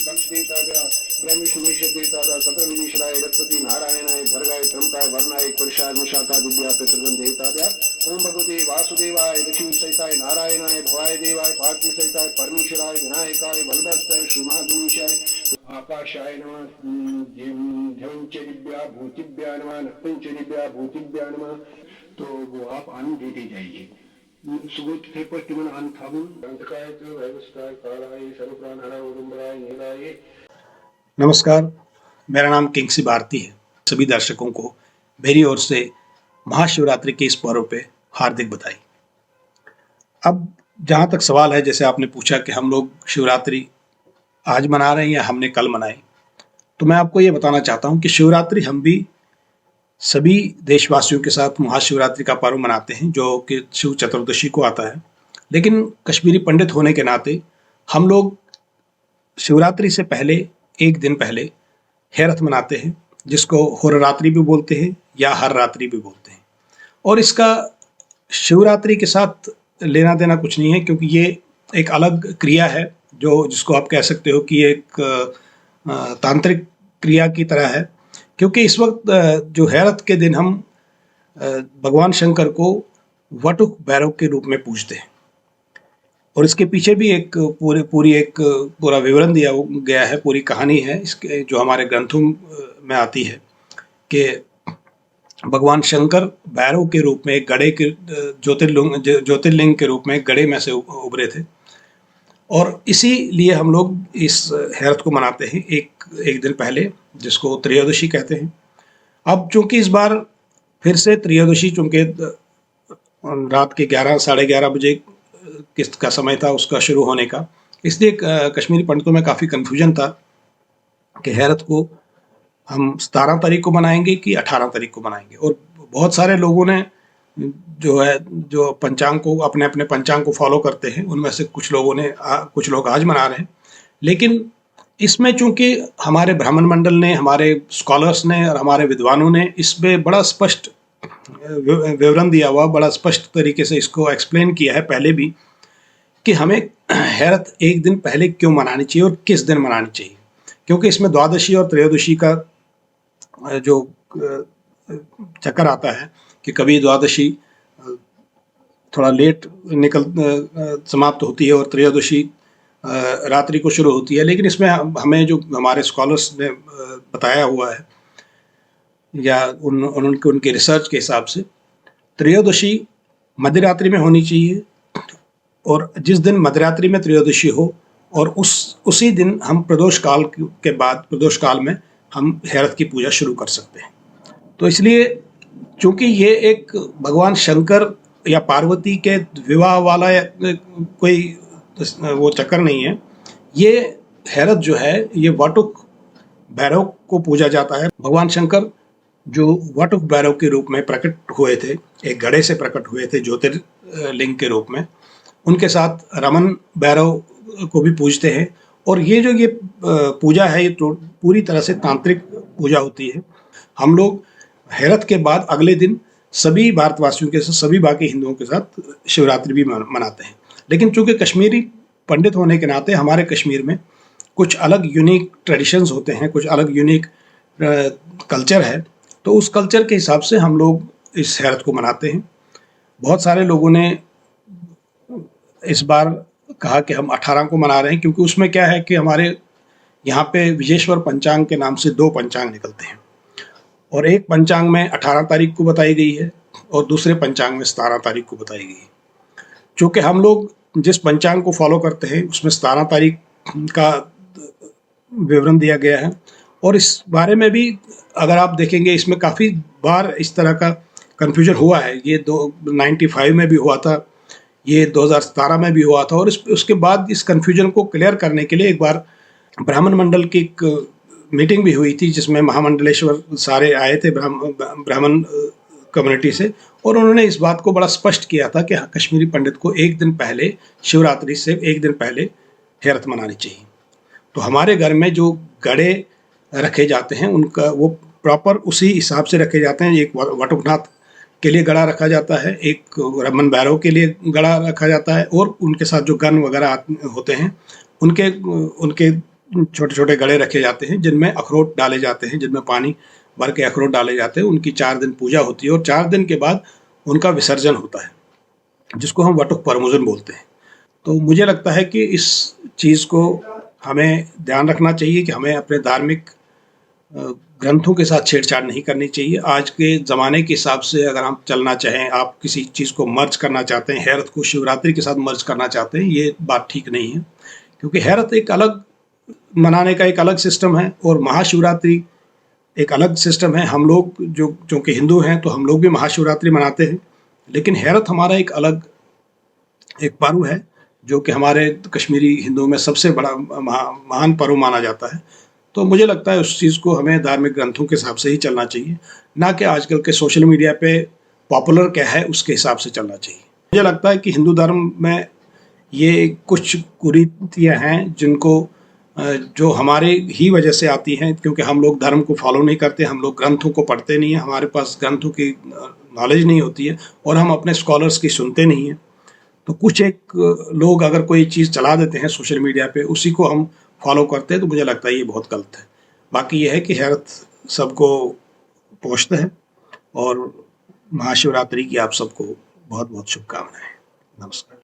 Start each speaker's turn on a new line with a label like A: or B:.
A: कक्षदेतादया ब्रह्मविष्णुदेतादया सतरविनीश्वराय रघुपति नारायणाय भर्गाय त्रमकाय वर्णाय पुरुषाय मुषाका दिव्या पितृगंधेतादया ओम भगवते वासुदेवाय लक्ष्मी सहिताय नारायणाय भवाय देवाय पार्थी सहिताय परमेश्वराय विनायकाय बलभद्राय श्रीमहागणेशाय आकाशाय नमः धनंचरिभ्या भूतिभ्या नमः नक्तंचरिभ्या भूतिभ्या नमः। तो वो आप आनंद देते जाइए। सुगत थे पट्टिमन अंथामुन अंतकाय तो व्यवस्थाय कालाय सर्वप्राणहराय उदुंबराय नीलाय।
B: नमस्कार, मेरा नाम किंग्सी भारती है। सभी दर्शकों को मेरी ओर से महाशिवरात्रि के इस पर्व पे हार्दिक बधाई। अब जहाँ तक सवाल है, जैसे आपने पूछा कि हम लोग शिवरात्रि आज मना रहे हैं या हमने कल मनाई, तो मैं आपको ये बताना चाहता हूँ कि शिवरात्रि हम भी सभी देशवासियों के साथ महाशिवरात्रि का पर्व मनाते हैं, जो कि शिव चतुर्दशी को आता है। लेकिन कश्मीरी पंडित होने के नाते हम लोग शिवरात्रि से पहले एक दिन पहले हेरथ मनाते हैं, जिसको होररात्रि भी बोलते हैं या हर रात्रि भी बोलते हैं। और इसका शिवरात्रि के साथ लेना देना कुछ नहीं है, क्योंकि ये एक अलग क्रिया है जिसको आप कह सकते हो कि एक तांत्रिक क्रिया की तरह है। क्योंकि इस वक्त जो हेरथ के दिन हम भगवान शंकर को वटुक भैरव के रूप में पूजते हैं। और इसके पीछे भी एक पूरा विवरण दिया गया है, पूरी कहानी है इसके, जो हमारे ग्रंथों में आती है कि भगवान शंकर भैरव के रूप में एक गड़े के ज्योतिर्लिंग के रूप में एक गड़े में से उभरे थे। और इसीलिए हम लोग इस हेरथ को मनाते हैं एक दिन पहले, जिसको त्रयोदशी कहते हैं। अब चूंकि इस बार फिर से त्रयोदशी, चूंकि रात के 11 साढ़े 11 बजे किसका समय था उसका शुरू होने का, इसलिए कश्मीरी पंडितों में काफ़ी कन्फ्यूजन था कि हेरथ को हम 17 तारीख को मनाएंगे कि 18 तारीख को मनाएंगे। और बहुत सारे लोगों ने जो पंचांग को अपने पंचांग को फॉलो करते हैं, उनमें से कुछ लोग आज मना रहे हैं। लेकिन इसमें चूंकि हमारे ब्राह्मण मंडल ने, हमारे स्कॉलर्स ने और हमारे विद्वानों ने इसमें बड़ा स्पष्ट विवरण दिया हुआ, बड़ा स्पष्ट तरीके से इसको एक्सप्लेन किया है पहले भी, कि हमें हेरथ एक दिन पहले क्यों मनानी चाहिए और किस दिन मनानी चाहिए। क्योंकि इसमें द्वादशी और त्रयोदशी का जो चक्कर आता है कि कभी द्वादशी थोड़ा लेट समाप्त होती है और त्रयोदशी रात्रि को शुरू होती है। लेकिन इसमें हमें जो हमारे स्कॉलर्स ने बताया हुआ है या उनके रिसर्च के हिसाब से, त्रयोदशी मध्यरात्रि में होनी चाहिए। और जिस दिन मध्यरात्रि में त्रयोदशी हो और उसी दिन हम प्रदोष काल में हम हेरथ की पूजा शुरू कर सकते हैं। तो इसलिए चूंकि ये एक भगवान शंकर या पार्वती के विवाह वाला कोई वो चक्कर नहीं है, ये हेरथ जो है ये वटुक भैरव को पूजा जाता है। भगवान शंकर जो वटुक भैरव के रूप में प्रकट हुए थे, एक घड़े से प्रकट हुए थे ज्योतिर्लिंग के रूप में, उनके साथ रमन भैरव को भी पूजते हैं। और ये पूजा है, ये तो पूरी तरह से तांत्रिक पूजा होती है। हम लोग हेरथ के बाद अगले दिन सभी भारतवासियों के साथ, सभी बाकी हिंदुओं के साथ शिवरात्रि भी मनाते हैं। लेकिन चूंकि कश्मीरी पंडित होने के नाते हमारे कश्मीर में कुछ अलग यूनिक ट्रेडिशंस होते हैं, कुछ अलग यूनिक कल्चर है, तो उस कल्चर के हिसाब से हम लोग इस हेरथ को मनाते हैं। बहुत सारे लोगों ने इस बार कहा कि हम 18 को मना रहे हैं, क्योंकि उसमें क्या है कि हमारे यहाँ पे विजेश्वर पंचांग के नाम से 2 पंचांग निकलते हैं। और एक पंचांग में 18 तारीख को बताई गई है और दूसरे पंचांग में 17 तारीख को बताई गई है। चूँकि हम लोग जिस पंचांग को फॉलो करते हैं उसमें 17 तारीख का विवरण दिया गया है। और इस बारे में भी अगर आप देखेंगे, इसमें काफ़ी बार इस तरह का कन्फ्यूजन हुआ है। ये 95 में भी हुआ था, ये 2017 में भी हुआ था। और उसके बाद इस कन्फ्यूजन को क्लियर करने के लिए एक बार ब्राह्मण मंडल की एक मीटिंग भी हुई थी, जिसमें महामंडलेश्वर सारे आए थे ब्राह्मण कम्युनिटी से। और उन्होंने इस बात को बड़ा स्पष्ट किया था कि कश्मीरी पंडित को एक दिन पहले, शिवरात्रि से एक दिन पहले हेरथ मनानी चाहिए। तो हमारे घर में जो गड़े रखे जाते हैं उनका वो प्रॉपर उसी हिसाब से रखे जाते हैं। एक वटुकनाथ के लिए गड़ा रखा जाता है, एक रमन भैरव के लिए गड़ा रखा जाता है, और उनके साथ जो गन वगैरह होते हैं उनके छोटे छोटे गड़े रखे जाते हैं जिनमें अखरोट डाले जाते हैं, जिनमें पानी भर के अखरोट डाले जाते हैं। उनकी 4 दिन पूजा होती है और 4 दिन के बाद उनका विसर्जन होता है, जिसको हम वटुक परमुजन बोलते हैं। तो मुझे लगता है कि इस चीज़ को हमें ध्यान रखना चाहिए कि हमें अपने धार्मिक ग्रंथों के साथ छेड़छाड़ नहीं करनी चाहिए। आज के ज़माने के हिसाब से अगर हम चलना चाहें, आप किसी चीज़ को मर्ज करना चाहते हैं, हेरत को शिवरात्रि के साथ मर्ज करना चाहते हैं, ये बात ठीक नहीं है, क्योंकि हेरत एक अलग मनाने का एक अलग सिस्टम है और महाशिवरात्रि एक अलग सिस्टम है। हम लोग जो कि हिंदू हैं तो हम लोग भी महाशिवरात्रि मनाते हैं, लेकिन हेरत हमारा एक अलग एक पर्व है जो कि हमारे कश्मीरी हिंदुओं में सबसे बड़ा महान पर्व माना जाता है। तो मुझे लगता है उस चीज़ को हमें धार्मिक ग्रंथों के हिसाब से ही चलना चाहिए, ना कि आजकल के सोशल मीडिया पे पॉपुलर क्या है उसके हिसाब से चलना चाहिए। मुझे लगता है कि हिंदू धर्म में ये कुछ कुरीतियाँ हैं जिनको जो हमारे ही वजह से आती हैं, क्योंकि हम लोग धर्म को फॉलो नहीं करते, हम लोग ग्रंथों को पढ़ते नहीं हैं, हमारे पास ग्रंथों की नॉलेज नहीं होती है और हम अपने स्कॉलर्स की सुनते नहीं हैं। तो कुछ एक लोग अगर कोई चीज़ चला देते हैं सोशल मीडिया पे, उसी को हम फॉलो करते हैं, तो मुझे लगता है ये बहुत गलत है। बाकी ये है कि हेरत सबको पहुँचता है और महाशिवरात्रि की आप सबको बहुत बहुत शुभकामनाएं। नमस्कार।